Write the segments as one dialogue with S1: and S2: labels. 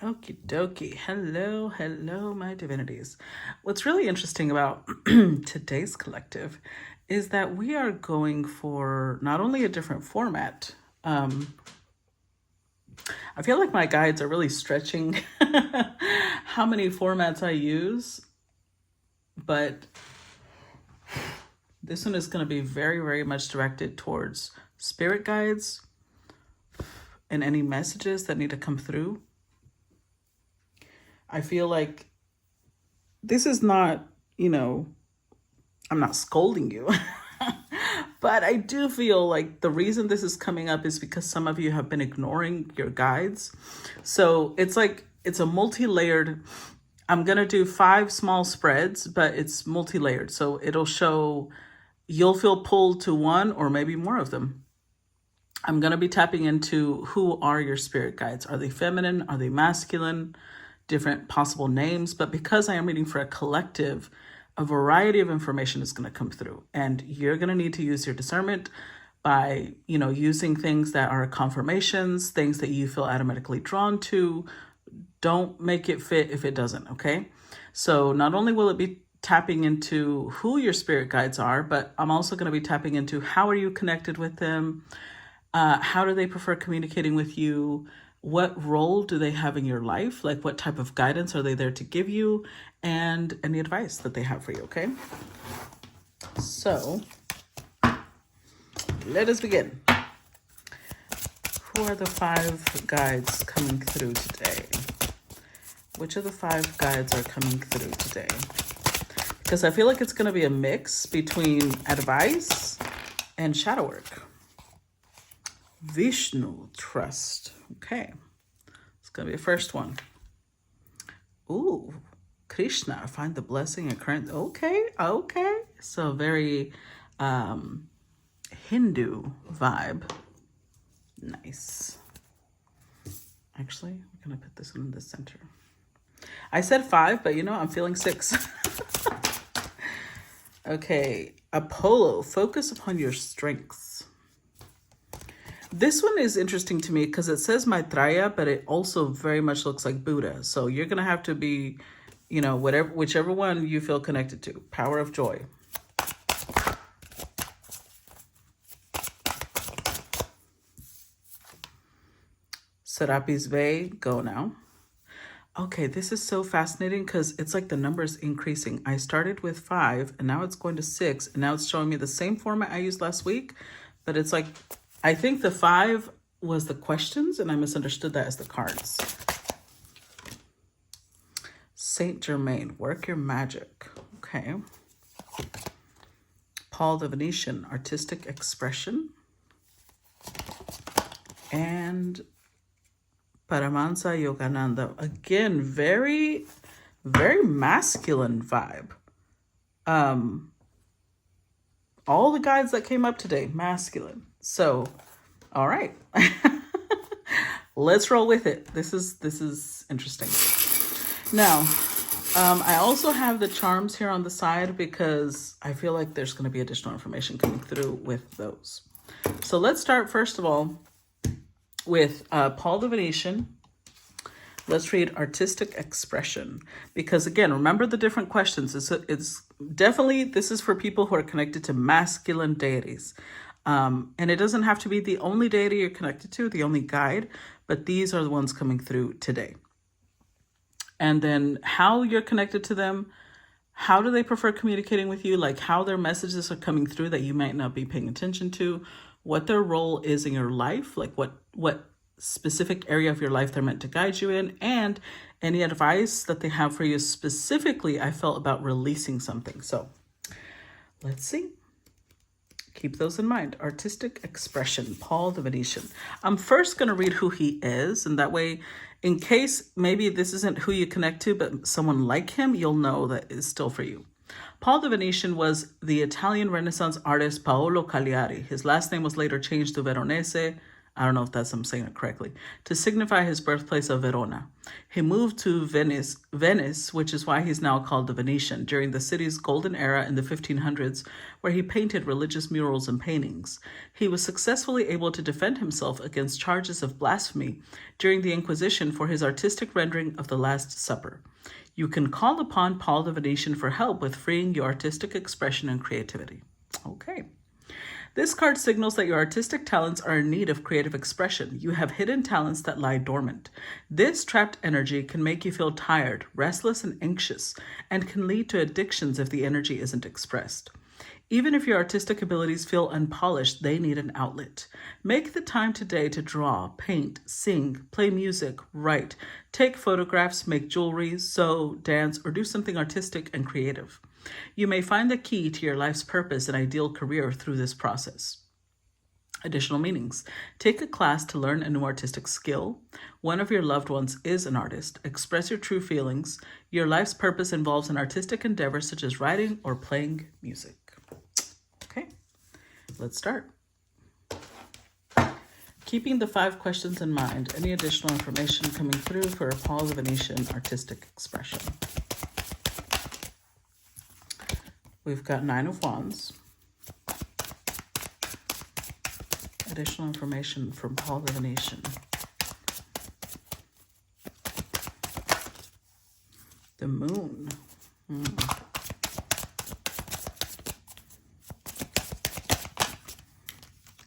S1: Okie dokie. Hello, hello, my divinities. What's really interesting about today's collective is that we are going for not only a different format. I feel like my guides are really stretching how many formats I use, but this one is going to be very, very much directed towards spirit guides and any messages that need to come through. I feel like this is not, I'm not scolding you, but I do feel like the reason this is coming up is because some of you have been ignoring your guides. So it's like, it's a multi-layered, I'm going to do 5 small spreads, but it's multi-layered. So it'll show, you'll feel pulled to one or maybe more of them. I'm going to be tapping into who are your spirit guides. Are they feminine? Are they masculine? Different possible names. But because I am reading for a collective, a variety of information is going to come through. And you're going to need to use your discernment by, using things that are confirmations, things that you feel automatically drawn to. Don't make it fit if it doesn't, okay? So not only will it be tapping into who your spirit guides are, but I'm also going to be tapping into how are you connected with them? How do they prefer communicating with you? What role do they have in your life? Like what type of guidance are they there to give you? And any advice that they have for you, okay? So let us begin. Who are the 5 guides coming through today? Which of the 5 guides are coming through today? Because I feel like it's going to be a mix between advice and shadow work. Vishnu, trust. Okay. It's going to be the first one. Ooh, Krishna, find the blessing in current. Okay. So very Hindu vibe. Nice. Actually, we're going to put this one in the center. I said 5, but I'm feeling 6. Okay. Apollo, focus upon your strengths. This one is interesting to me because it says Maitreya, but it also very much looks like Buddha. So you're going to have to be, whichever one you feel connected to. Power of joy. Serapis Bay, go now. Okay, this is so fascinating because it's like the numbers increasing. I started with 5 and now it's going to 6 and now it's showing me the same format I used last week, but it's like, I think the 5 was the questions and I misunderstood that as the cards. Saint Germain, work your magic. Okay. Paul the Venetian, artistic expression. And Paramahansa Yogananda, again, very, very masculine vibe. All the guides that came up today, masculine. So, all right, let's roll with it. This is interesting. Now, I also have the charms here on the side because I feel like there's going to be additional information coming through with those. So let's start first of all with Paul the Venetian. Let's read artistic expression because again, remember the different questions. It's definitely, this is for people who are connected to masculine deities. And it doesn't have to be the only deity you're connected to, the only guide, but these are the ones coming through today. And then how you're connected to them, how do they prefer communicating with you, like how their messages are coming through that you might not be paying attention to, what their role is in your life, like what specific area of your life they're meant to guide you in, and any advice that they have for you specifically, I felt about releasing something. So let's see. Keep those in mind. Artistic expression, Paul the Venetian. I'm first going to read who he is, and that way, in case maybe this isn't who you connect to, but someone like him, you'll know that it's still for you. Paul the Venetian was the Italian Renaissance artist Paolo Cagliari. His last name was later changed to Veronese. I don't know if I'm saying it correctly, to signify his birthplace of Verona. He moved to Venice, which is why he's now called the Venetian, during the city's golden era in the 1500s, where he painted religious murals and paintings. He was successfully able to defend himself against charges of blasphemy during the Inquisition for his artistic rendering of the Last Supper. You can call upon Paul the Venetian for help with freeing your artistic expression and creativity. Okay. This card signals that your artistic talents are in need of creative expression. You have hidden talents that lie dormant. This trapped energy can make you feel tired, restless, and anxious, and can lead to addictions if the energy isn't expressed. Even if your artistic abilities feel unpolished, they need an outlet. Make the time today to draw, paint, sing, play music, write, take photographs, make jewelry, sew, dance, or do something artistic and creative. You may find the key to your life's purpose and ideal career through this process. Additional meanings. Take a class to learn a new artistic skill. One of your loved ones is an artist. Express your true feelings. Your life's purpose involves an artistic endeavor such as writing or playing music. Okay, let's start. Keeping the 5 questions in mind, any additional information coming through for Paul the Venetian artistic expression? We've got 9 of Wands. Additional information from Paul the Venetian. The Moon.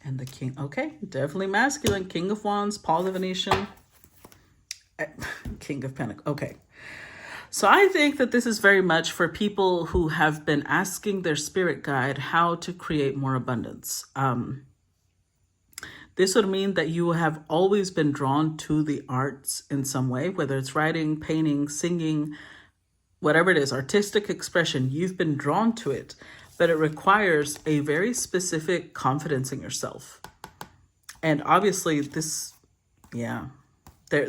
S1: And the King. Okay, definitely masculine. King of Wands, Paul the Venetian. King of Pentacles. Okay. So I think that this is very much for people who have been asking their spirit guide how to create more abundance. This would mean that you have always been drawn to the arts in some way, whether it's writing, painting, singing, whatever it is, artistic expression, you've been drawn to it, but it requires a very specific confidence in yourself. And obviously this, yeah. I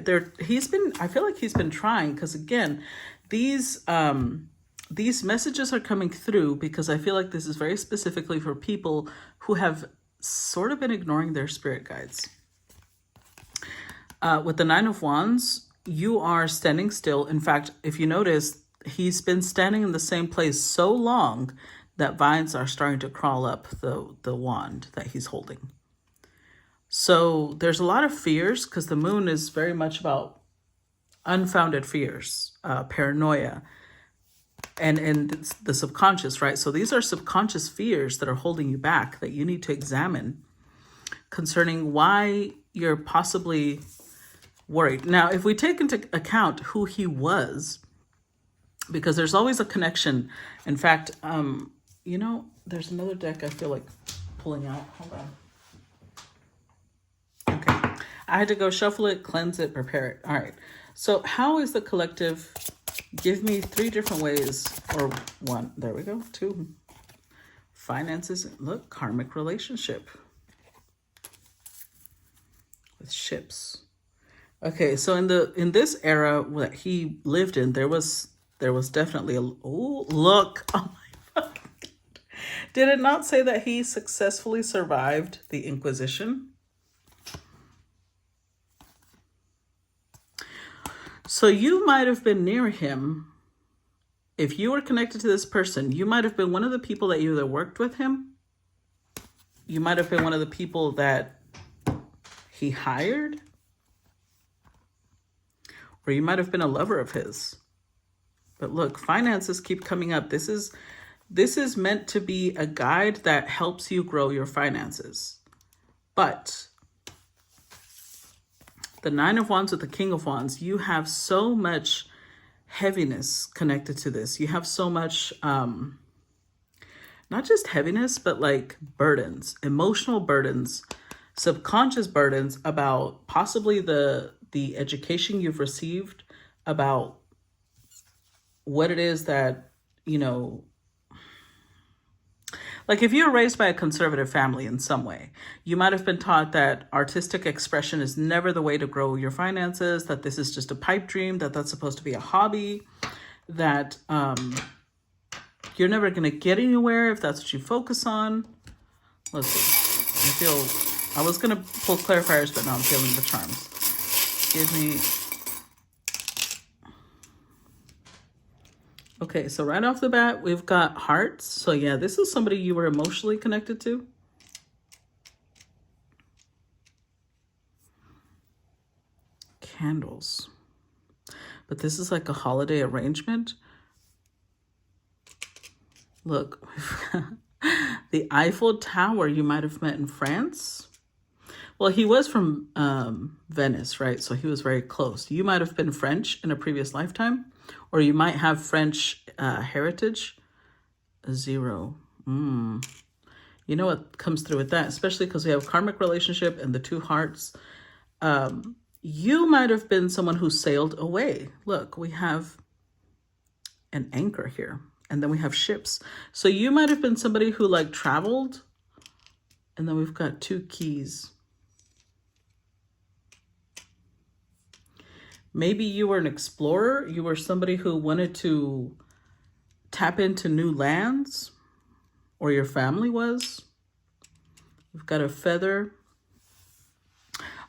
S1: feel like he's been trying, because again, these messages are coming through because I feel like this is very specifically for people who have sort of been ignoring their spirit guides. With the 9 of Wands, you are standing still. In fact, if you notice, he's been standing in the same place so long that vines are starting to crawl up the wand that he's holding. So there's a lot of fears, because the Moon is very much about unfounded fears, paranoia, and the subconscious, right? So these are subconscious fears that are holding you back that you need to examine concerning why you're possibly worried. Now, if we take into account who he was, because there's always a connection. In fact, there's another deck I feel like pulling out. Hold on. I had to go shuffle it, cleanse it, prepare it. All right. So how is the collective? Give me 3 different ways, or 1. There we go. 2. Finances. Look, karmic relationship with ships. Okay. So in this era that he lived in, there was definitely look. Oh my God. Did it not say that he successfully survived the Inquisition? So you might have been near him. If you were connected to this person, you might have been one of the people that either worked with him. You might have been one of the people that he hired. Or you might have been a lover of his. But look, finances keep coming up. This is meant to be a guide that helps you grow your finances. But the 9 of Wands with the King of Wands, you have so much heaviness connected to this. You have so much, not just heaviness, but like burdens, emotional burdens, subconscious burdens about possibly the education you've received, about what it is that, like if you were raised by a conservative family in some way, you might have been taught that artistic expression is never the way to grow your finances, that this is just a pipe dream, that that's supposed to be a hobby, that you're never going to get anywhere if that's what you focus on. Let's see. I feel I was going to pull clarifiers, but now I'm feeling the charms. Give me... Okay, so right off the bat, we've got hearts. So yeah, this is somebody you were emotionally connected to. Candles. But this is like a holiday arrangement. Look, the Eiffel Tower you might have met in France. Well, he was from Venice, right? So he was very close. You might have been French in a previous lifetime, or you might have French heritage. 0. You know what comes through with that, especially because we have karmic relationship and the 2 hearts. You might have been someone who sailed away. Look, we have an anchor here, and then we have ships. So you might have been somebody who like traveled, and then we've got 2 keys. Maybe you were an explorer. You were somebody who wanted to tap into new lands, or your family was. We've got a feather.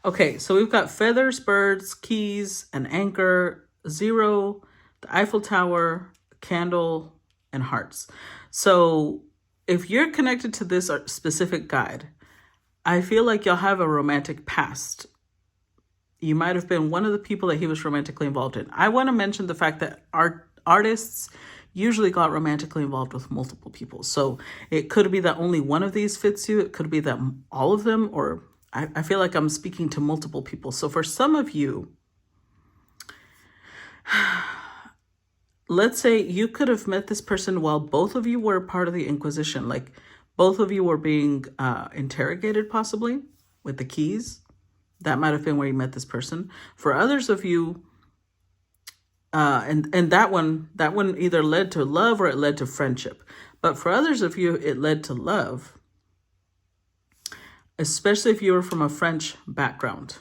S1: Okay, so we've got feathers, birds, keys, an anchor, 0, the Eiffel Tower, candle, and hearts. So if you're connected to this specific guide, I feel like you'll have a romantic past. You might have been one of the people that he was romantically involved in. I want to mention the fact that artists usually got romantically involved with multiple people. So it could be that only one of these fits you. It could be that all of them, or I feel like I'm speaking to multiple people. So for some of you, let's say you could have met this person while both of you were part of the Inquisition. Like both of you were being interrogated possibly with the keys. That might have been where you met this person. For others of you, and that one either led to love or it led to friendship. But for others of you, it led to love, especially if you were from a French background.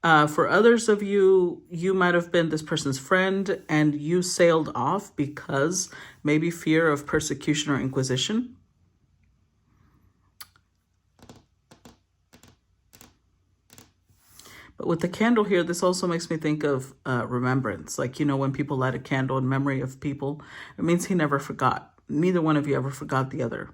S1: For others of you, you might have been this person's friend and you sailed off because maybe fear of persecution or inquisition. But with the candle here, this also makes me think of remembrance. Like, you know, when people light a candle in memory of people, it means he never forgot. Neither one of you ever forgot the other.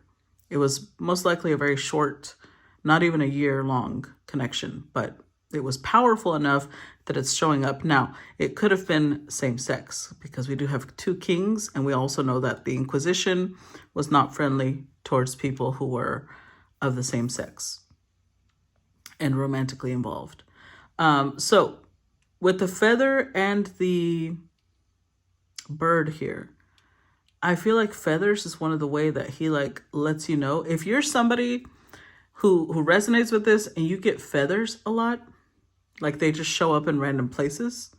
S1: It was most likely a very short, not even a year-long connection, but it was powerful enough that it's showing up now. It could have been same-sex because we do have 2 kings, and we also know that the Inquisition was not friendly towards people who were of the same sex and romantically involved. So with the feather and the bird here, I feel like feathers is one of the way that he like lets you know. If you're somebody who resonates with this and you get feathers a lot, like they just show up in random places,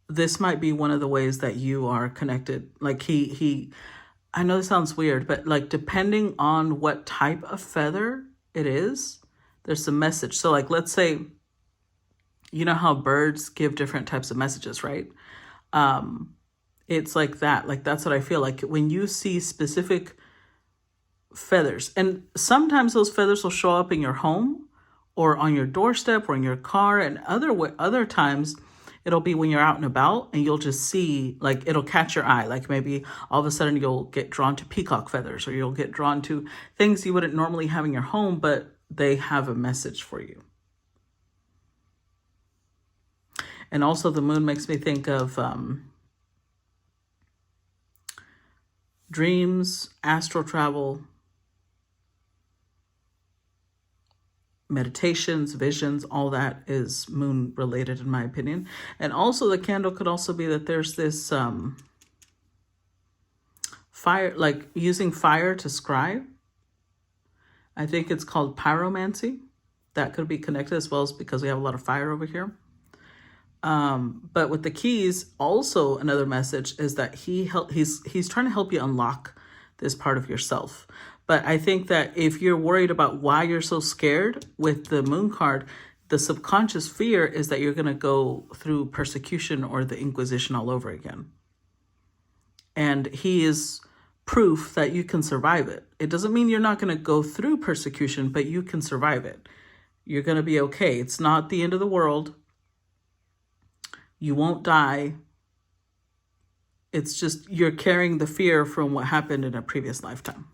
S1: this might be one of the ways that you are connected. Like I know this sounds weird, but like depending on what type of feather it is, there's a message. So like, let's say, you know how birds give different types of messages, right? It's like that. Like, that's what I feel like when you see specific feathers. And sometimes those feathers will show up in your home or on your doorstep or in your car. And other times it'll be when you're out and about and you'll just see, like, it'll catch your eye. Like maybe all of a sudden you'll get drawn to peacock feathers, or you'll get drawn to things you wouldn't normally have in your home, but they have a message for you. And also the moon makes me think of dreams, astral travel, meditations, visions, all that is moon related in my opinion. And also the candle could also be that there's this fire, like using fire to scry. I think it's called pyromancy. That could be connected as well, as because we have a lot of fire over here. But with the keys, also another message is that he's trying to help you unlock this part of yourself. But I think that if you're worried about why you're so scared with the moon card, the subconscious fear is that you're going to go through persecution or the Inquisition all over again. And he is proof that you can survive it. It doesn't mean you're not going to go through persecution, but you can survive it. You're going to be okay. It's not the end of the world. You won't die. It's just you're carrying the fear from what happened in a previous lifetime.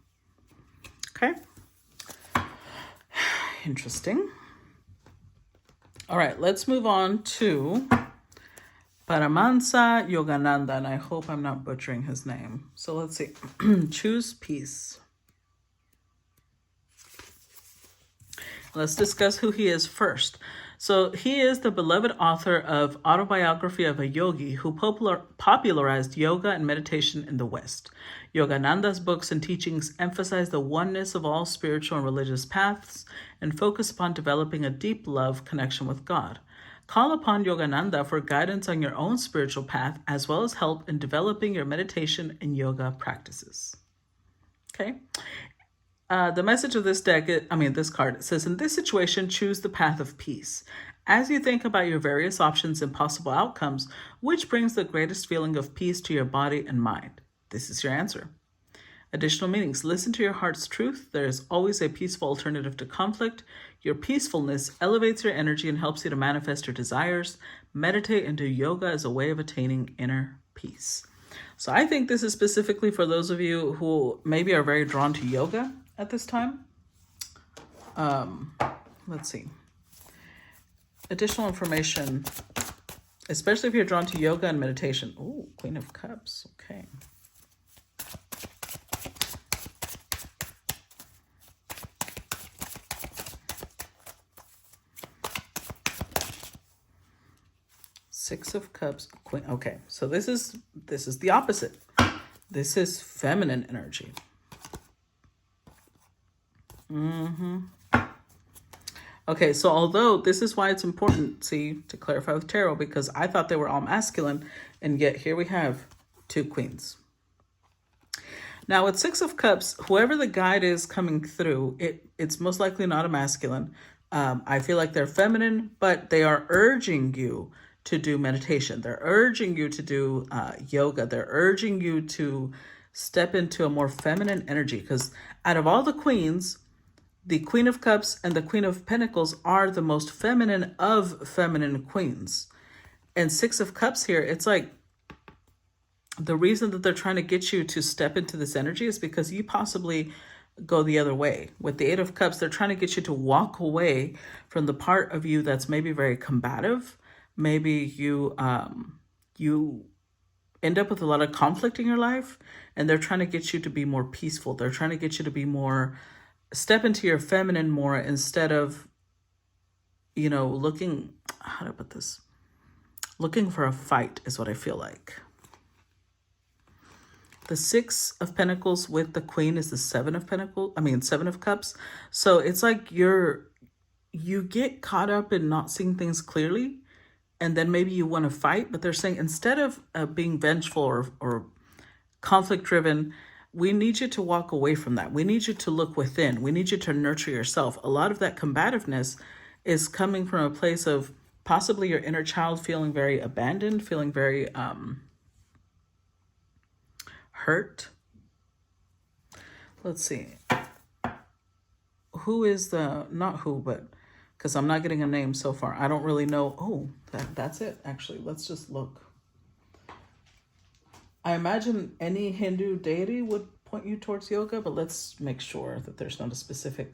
S1: Okay? Interesting. All right, let's move on to Paramansa Yogananda, and I hope I'm not butchering his name. So let's see. Choose peace. Let's discuss who he is first. So he is the beloved author of Autobiography of a Yogi who popularized yoga and meditation in the West. Yogananda's books and teachings emphasize the oneness of all spiritual and religious paths and focus upon developing a deep love connection with God. Call upon Yogananda for guidance on your own spiritual path, as well as help in developing your meditation and yoga practices. Okay. The message of this deck, this card, it says, in this situation, choose the path of peace. As you think about your various options and possible outcomes, which brings the greatest feeling of peace to your body and mind? This is your answer. Additional meanings. Listen to your heart's truth. There is always a peaceful alternative to conflict. Your peacefulness elevates your energy and helps you to manifest your desires. Meditate and do yoga as a way of attaining inner peace. So I think this is specifically for those of you who maybe are very drawn to yoga at this time. Let's see. Additional information, especially if you're drawn to yoga and meditation. Ooh, Queen of Cups. Okay. Six of Cups, Queen. Okay, so this is the opposite. This is feminine energy. Okay, so although this is why it's important, see, to clarify with tarot, because I thought they were all masculine, and yet here we have two queens. Now with Six of Cups, whoever the guide is coming through, it's most likely not a masculine. I feel like they're feminine, but they are urging you to do meditation. They're urging you to do yoga. They're urging you to step into a more feminine energy, because out of all the queens, the Queen of Cups and the Queen of Pentacles are the most feminine of feminine queens. And Six of Cups here, it's like the reason that they're trying to get you to step into this energy is because you possibly go the other way. With the Eight of Cups, they're trying to get you to walk away from the part of you that's maybe very combative. Maybe you end up with a lot of conflict in your life, and they're trying to get you to be more peaceful. They're trying to get you to be more, step into your feminine more instead of, looking, how do I put this? Looking for a fight is what I feel like. The Six of Pentacles with the Queen is the Seven of Cups. So it's like you get caught up in not seeing things clearly, and then maybe you want to fight, but they're saying instead of being vengeful or conflict driven, we need you to walk away from that. We need you to look within. We need you to nurture yourself. A lot of that combativeness is coming from a place of possibly your inner child feeling very abandoned, feeling very hurt. Let's see. Who is but because I'm not getting a name so far. I don't really know. Oh, that's it, actually. Let's just look. I imagine any Hindu deity would point you towards yoga, but let's make sure that there's not a specific.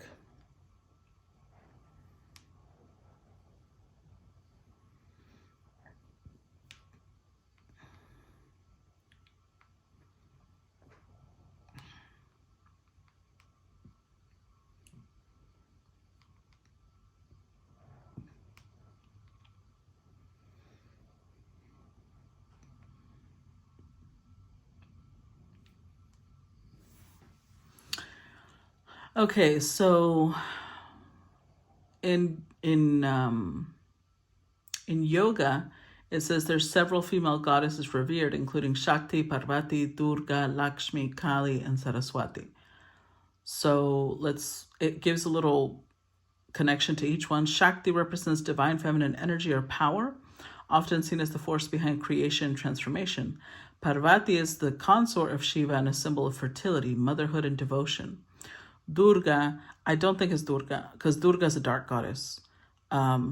S1: Okay, so in yoga, it says there's several female goddesses revered, including Shakti, Parvati, Durga, Lakshmi, Kali, and Saraswati. So it gives a little connection to each one. Shakti represents divine feminine energy or power, often seen as the force behind creation and transformation. Parvati is the consort of Shiva and a symbol of fertility, motherhood, and devotion. Durga, I don't think is Durga, because Durga is a dark goddess.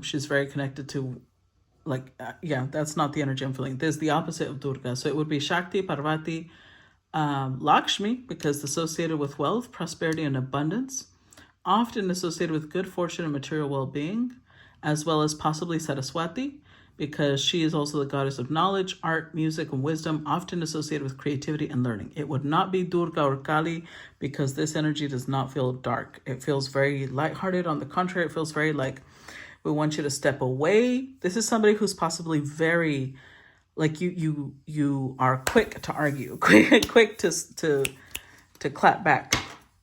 S1: She's very connected to, yeah, that's not the energy I'm feeling. There's the opposite of Durga. So it would be Shakti, Parvati, Lakshmi, because associated with wealth, prosperity, and abundance, often associated with good fortune and material well-being, as well as possibly Saraswati, because she is also the goddess of knowledge, art, music, and wisdom, often associated with creativity and learning. It would not be Durga or Kali, because this energy does not feel dark. It feels very lighthearted. On the contrary, it feels very like we want you to step away. This is somebody who's possibly very, like you are quick to argue, quick to clap back,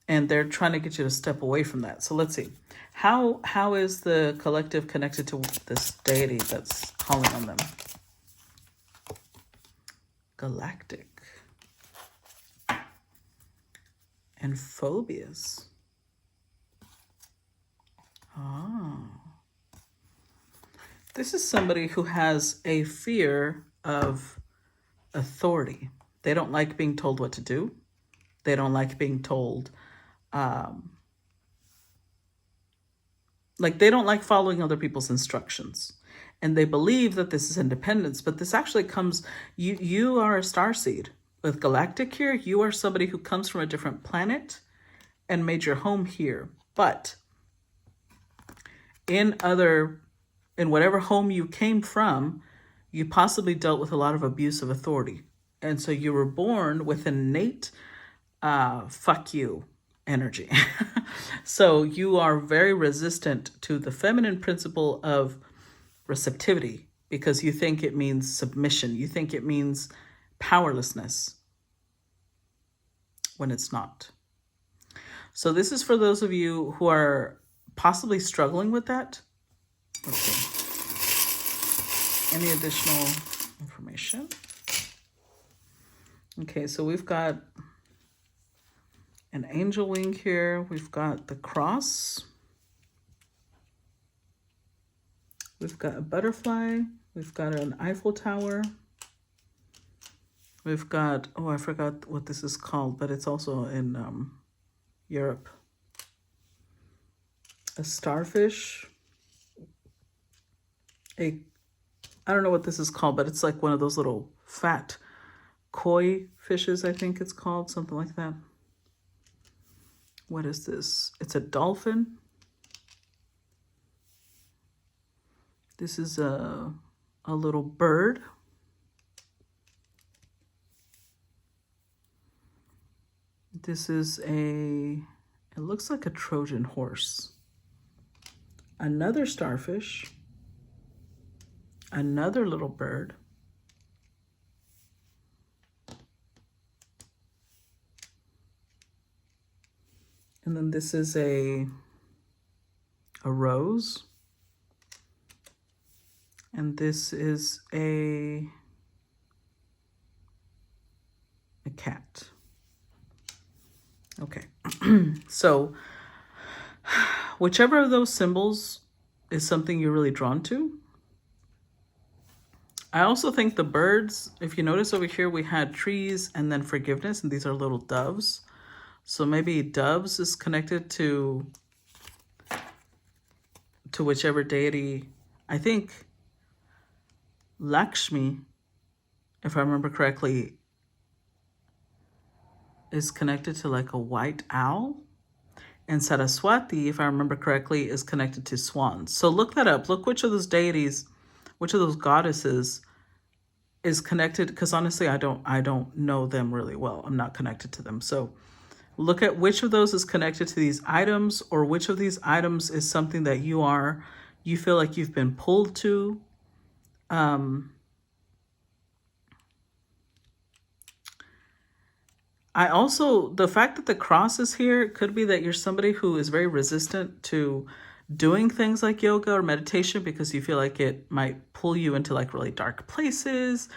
S1: and they're trying to get you to step away from that. So let's see, how is the collective connected to this deity that's calling on them? Galactic and phobias. This is somebody who has a fear of authority. They don't like being told what to do. They don't like being told, they don't like following other people's instructions. And they believe that this is independence, but this actually comes, you are a starseed. With galactic here, you are somebody who comes from a different planet and made your home here. But in whatever home you came from, you possibly dealt with a lot of abuse of authority. And so you were born with innate fuck you energy. So you are very resistant to the feminine principle of receptivity, because you think it means submission. You think it means powerlessness, when it's not. So this is for those of you who are possibly struggling with that. Let's see. Any additional information? Okay, so we've got an angel wing here. We've got the cross. We've got a butterfly. We've got an Eiffel Tower. We've got, oh, I forgot what this is called, but it's also in Europe. A starfish. I don't know what this is called, but it's like one of those little fat koi fishes, I think it's called, something like that. What is this? It's a dolphin. This is a little bird. This is it looks like a Trojan horse. Another starfish. Another little bird. And then this is a rose. And this is a cat. Okay. So whichever of those symbols is something you're really drawn to. I also think the birds, if you notice over here, we had trees and then forgiveness, and these are little doves. So maybe doves is connected to whichever deity. I think Lakshmi, if I remember correctly, is connected to like a white owl. And Saraswati, if I remember correctly, is connected to swans. So look that up. Look which of those deities, which of those goddesses is connected, because honestly, I don't know them really well. I'm not connected to them. So look at which of those is connected to these items, or which of these items is something that you feel like you've been pulled to. The fact that the cross is here could be that you're somebody who is very resistant to doing things like yoga or meditation, because you feel like it might pull you into like really dark places.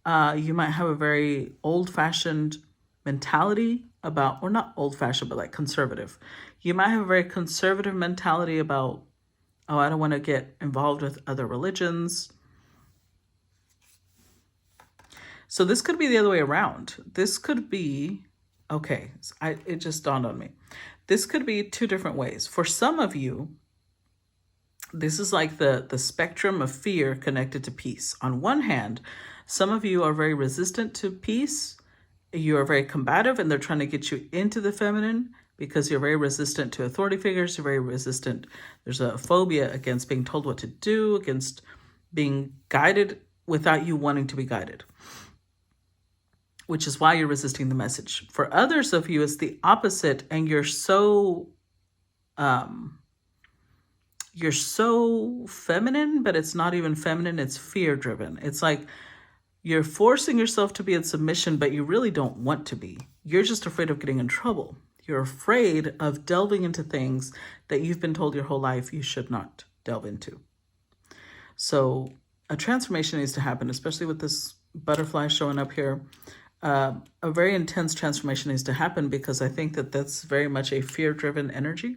S1: You might have a very old-fashioned mentality about, or not old-fashioned, but like conservative. You might have a very conservative mentality about, oh, I don't want to get involved with other religions. So this could be the other way around. This could be, okay, it just dawned on me. This could be two different ways. For some of you, this is like the spectrum of fear connected to peace. On one hand, some of you are very resistant to peace. You are very combative and they're trying to get you into the feminine because you're very resistant to authority figures. You're very resistant. There's a phobia against being told what to do, against being guided without you wanting to be guided, which is why you're resisting the message. For others of you, it's the opposite, and you're so feminine, but it's not even feminine, it's fear-driven. It's like you're forcing yourself to be in submission, but you really don't want to be. You're just afraid of getting in trouble. You're afraid of delving into things that you've been told your whole life you should not delve into. So a transformation needs to happen, especially with this butterfly showing up here. A very intense transformation needs to happen because I think that that's very much a fear-driven energy.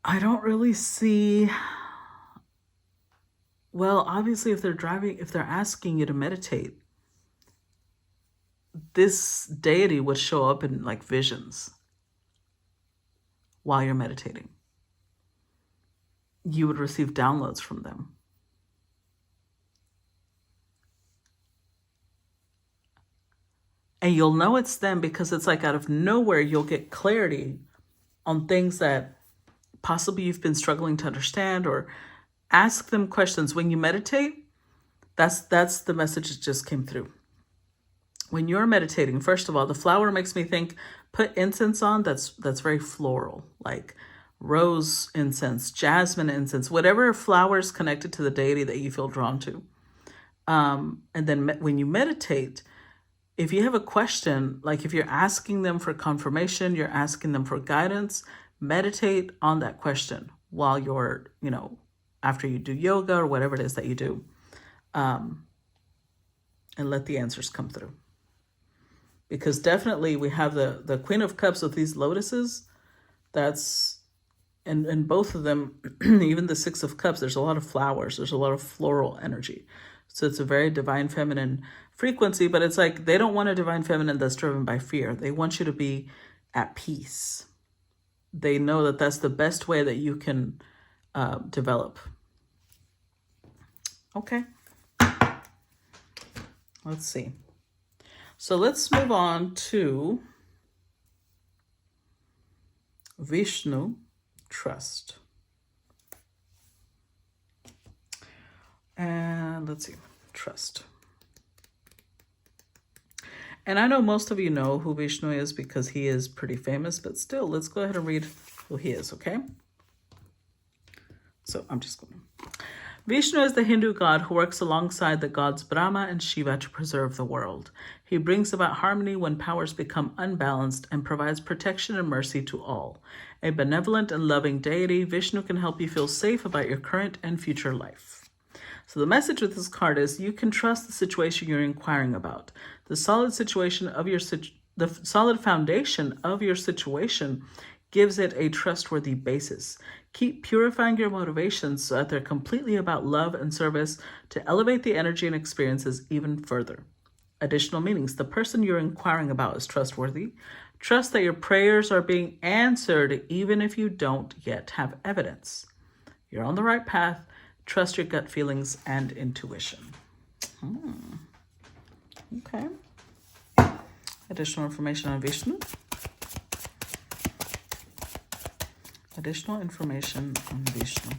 S1: I don't really see, well, obviously if they're asking you to meditate, this deity would show up in like visions while you're meditating. You would receive downloads from them. And you'll know it's them because it's like out of nowhere, you'll get clarity on things that possibly you've been struggling to understand, or ask them questions. When you meditate, that's the message that just came through. When you're meditating, first of all, the flower makes me think, put incense on that's very floral, like rose incense, jasmine incense, whatever flowers connected to the deity that you feel drawn to. And then when you meditate, if you have a question, like if you're asking them for confirmation, you're asking them for guidance, meditate on that question while you're, after you do yoga or whatever it is that you do, and let the answers come through. Because definitely we have the Queen of Cups with these lotuses. That's, and both of them, even the Six of Cups, there's a lot of flowers. There's a lot of floral energy. So it's a very divine feminine frequency, but it's like they don't want a divine feminine that's driven by fear. They want you to be at peace. They know that that's the best way that you can develop. Okay. Let's see. So let's move on to Vishnu, trust. And let's see, trust. And I know most of you know who Vishnu is because he is pretty famous, but still, let's go ahead and read who he is, okay? So I'm just going to. Vishnu is the Hindu god who works alongside the gods Brahma and Shiva to preserve the world. He brings about harmony when powers become unbalanced and provides protection and mercy to all. A benevolent and loving deity, Vishnu can help you feel safe about your current and future life. So the message with this card is you can trust the situation you're inquiring about. The solid foundation of your situation gives it a trustworthy basis. Keep purifying your motivations so that they're completely about love and service to elevate the energy and experiences even further. Additional meanings. The person you're inquiring about is trustworthy. Trust that your prayers are being answered even if you don't yet have evidence. You're on the right path. Trust your gut feelings and intuition. Okay. Additional information on Vishnu. Additional information on Vishnu.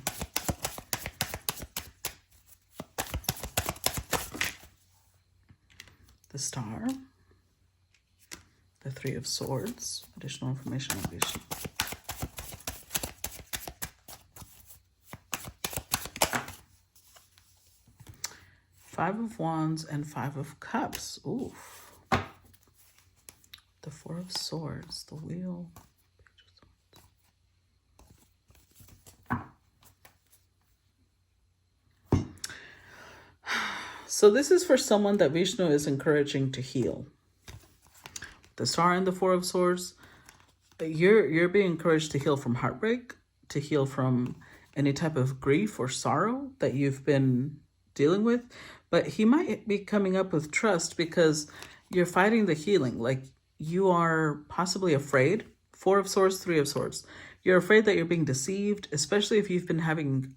S1: The Star. The Three of Swords. Additional information on Vishnu. Five of Wands and Five of Cups. Oof. The Four of Swords. The Wheel. So this is for someone that Vishnu is encouraging to heal. The Star and the Four of Swords. You're being encouraged to heal from heartbreak, to heal from any type of grief or sorrow that you've been dealing with, but he might be coming up with trust because you're fighting the healing. Like you are possibly afraid. Four of Swords, Three of Swords. You're afraid that you're being deceived, especially if you've been having,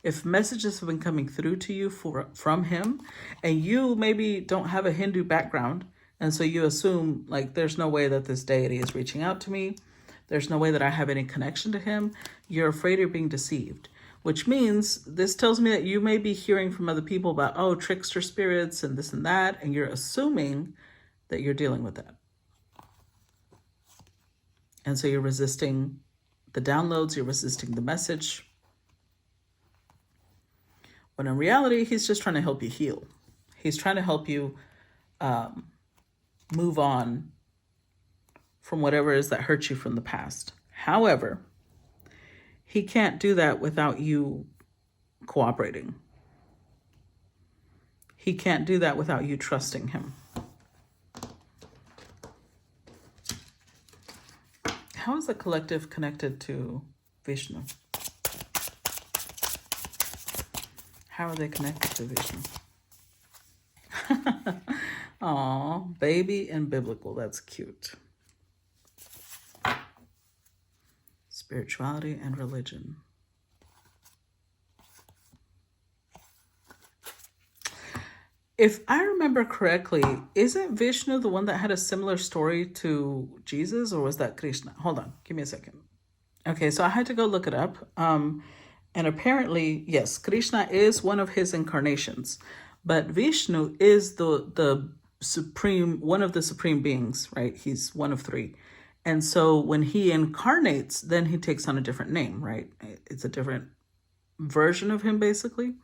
S1: if messages have been coming through to you from him, and you maybe don't have a Hindu background, and so you assume like there's no way that this deity is reaching out to me. There's no way that I have any connection to him. You're afraid you're being deceived, which means this tells me that you may be hearing from other people about, oh, trickster spirits and this and that, and you're assuming that you're dealing with that. And so you're resisting the downloads, you're resisting the message. When in reality, he's just trying to help you heal. He's trying to help you move on from whatever it is that hurt you from the past. However, he can't do that without you cooperating. He can't do that without you trusting him. How is the collective connected to Vishnu? How are they connected to Vishnu? Aw, baby and biblical. That's cute. Spirituality and religion. If I remember correctly, isn't Vishnu the one that had a similar story to Jesus, or was that Krishna? Hold on, give me a second. Okay, so I had to go look it up. And apparently, yes, Krishna is one of his incarnations, but Vishnu is the supreme, one of the supreme beings, right? He's one of three. And so when he incarnates, then he takes on a different name, right? It's a different version of him, basically.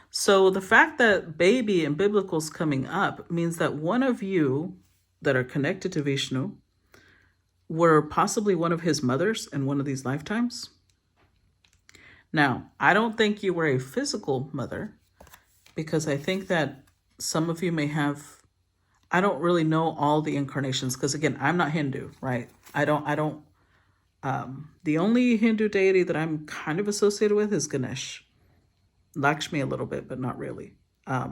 S1: So the fact that baby and biblical's coming up means that one of you that are connected to Vishnu were possibly one of his mothers in one of these lifetimes. Now, I don't think you were a physical mother, because I think that some of you may have, I don't really know all the incarnations, because again, I'm not Hindu, right? The only Hindu deity that I'm kind of associated with is Ganesh. Lakshmi a little bit, but not really. I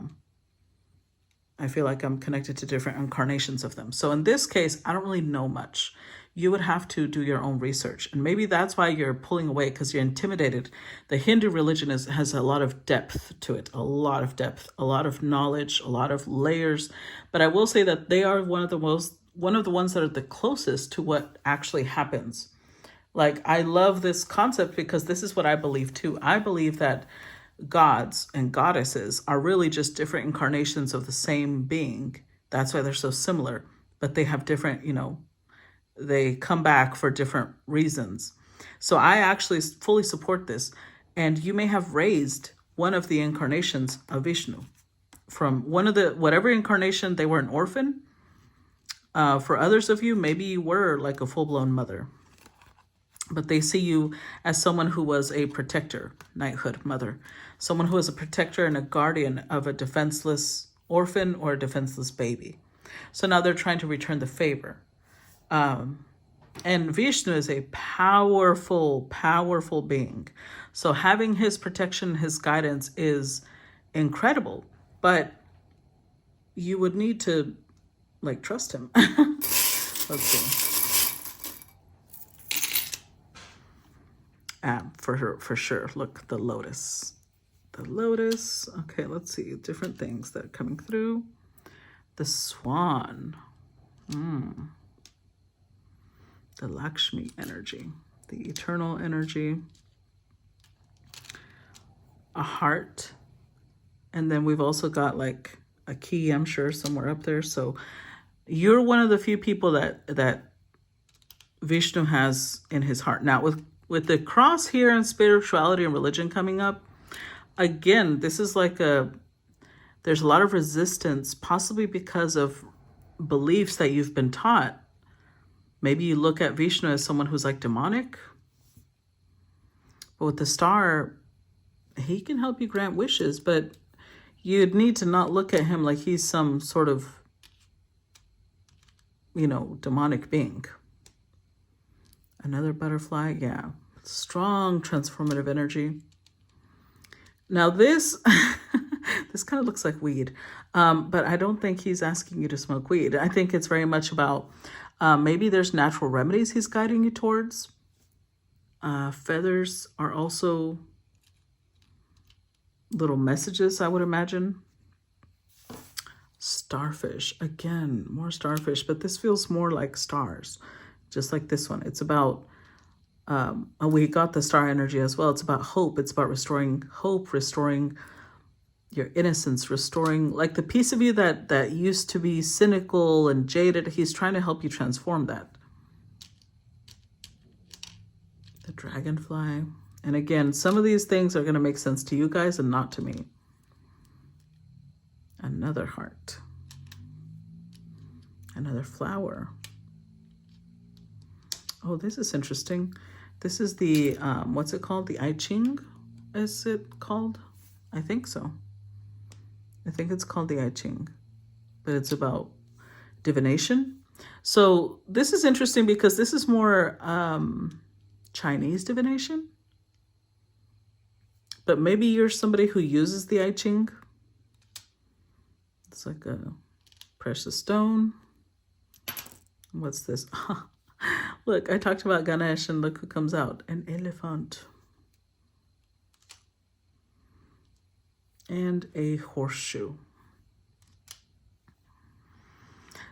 S1: feel like I'm connected to different incarnations of them. So in this case, I don't really know much. You would have to do your own research. And maybe that's why you're pulling away, because you're intimidated. The Hindu religion has a lot of depth to it, a lot of depth, a lot of knowledge, a lot of layers. But I will say that they are one of the ones that are the closest to what actually happens. Like, I love this concept because this is what I believe too. I believe that gods and goddesses are really just different incarnations of the same being. That's why they're so similar, but they have different, they come back for different reasons. So I actually fully support this. And you may have raised one of the incarnations of Vishnu. From whatever incarnation, they were an orphan. For others of you, maybe you were like a full-blown mother. But they see you as someone who was a protector, knighthood, mother. Someone who was a protector and a guardian of a defenseless orphan or a defenseless baby. So now they're trying to return the favor. And Vishnu is a powerful, powerful being. So having his protection, his guidance is incredible. But you would need to, trust him. Let's see. For sure. Look, the lotus. The lotus. Okay, let's see. Different things that are coming through. The swan. The Lakshmi energy. The eternal energy. A heart. And then we've also got like a key, I'm sure, somewhere up there. So you're one of the few people that Vishnu has in his heart. Now, with the cross here and spirituality and religion coming up, again, this is there's a lot of resistance, possibly because of beliefs that you've been taught. Maybe you look at Vishnu as someone who's like demonic. But with the star, he can help you grant wishes, but you'd need to not look at him like he's some sort of, demonic being. Another butterfly, yeah. Strong transformative energy. Now this, This kind of looks like weed, but I don't think he's asking you to smoke weed. I think it's very much about maybe there's natural remedies he's guiding you towards. Feathers are also little messages, I would imagine. Starfish, again, more starfish, but this feels more like stars, just like this one. It's about, we got the star energy as well. It's about hope. It's about restoring hope, restoring your innocence, restoring like the piece of you that used to be cynical and jaded. He's trying to help you transform that. The dragonfly. And again, some of these things are going to make sense to you guys and not to me. Another heart. Another flower. Oh, this is interesting. This is the, what's it called? The I Ching, is it called? I think so. I think it's called the I Ching, but it's about divination. So this is interesting because this is more Chinese divination, but maybe you're somebody who uses the I Ching. It's like a precious stone. What's this? Look, I talked about Ganesh and look who comes out. An elephant. And a horseshoe.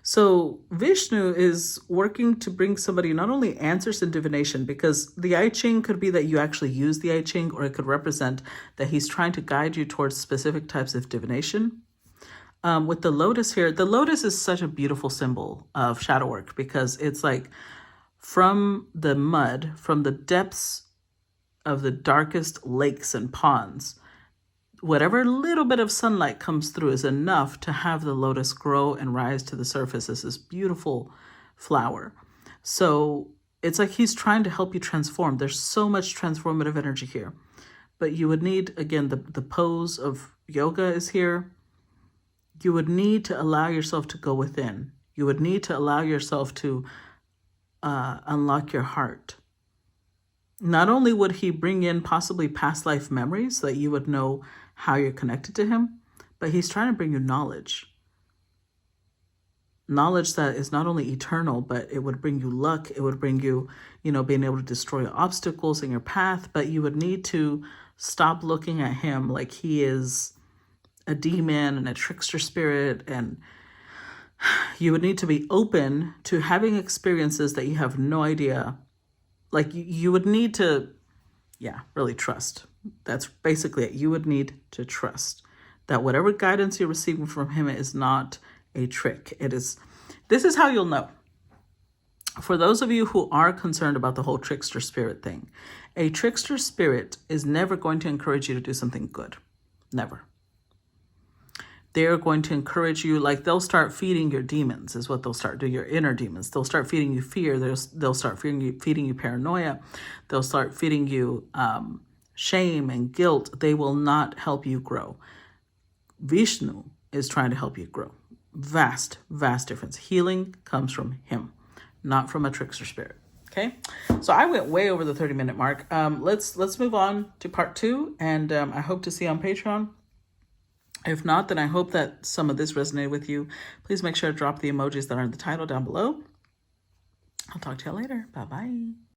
S1: So Vishnu is working to bring somebody not only answers in divination, because the I Ching could be that you actually use the I Ching, or it could represent that he's trying to guide you towards specific types of divination. With the lotus here, the lotus is such a beautiful symbol of shadow work because it's like from the mud, from the depths of the darkest lakes and ponds, whatever little bit of sunlight comes through is enough to have the lotus grow and rise to the surface as this beautiful flower. So it's like he's trying to help you transform. There's so much transformative energy here. But you would need, again, the pose of yoga is here. You would need to allow yourself to go within. You would need to allow yourself to unlock your heart. Not only would he bring in possibly past life memories so that you would know how you're connected to him, but he's trying to bring you knowledge. Knowledge that is not only eternal, but it would bring you luck. It would bring you, being able to destroy obstacles in your path, but you would need to stop looking at him like he is a demon and a trickster spirit, and you would need to be open to having experiences that you have no idea. Like you would need to, really trust. That's basically it. You would need to trust that whatever guidance you're receiving from him is not a trick. This is how you'll know. For those of you who are concerned about the whole trickster spirit thing, a trickster spirit is never going to encourage you to do something good. Never. They're going to encourage you, like they'll start feeding your demons is what they'll start doing, your inner demons. They'll start feeding you fear. They'll start feeding you paranoia. They'll start feeding you shame and guilt. They will not help you grow. Vishnu is trying to help you grow. Vast, vast difference. Healing comes from him, not from a trickster spirit. Okay, so I went way over the 30-minute mark. Let's move on to part 2, and I hope to see you on Patreon. If not, then I hope that some of this resonated with you. Please make sure to drop the emojis that are in the title down below. I'll talk to you later. Bye-bye.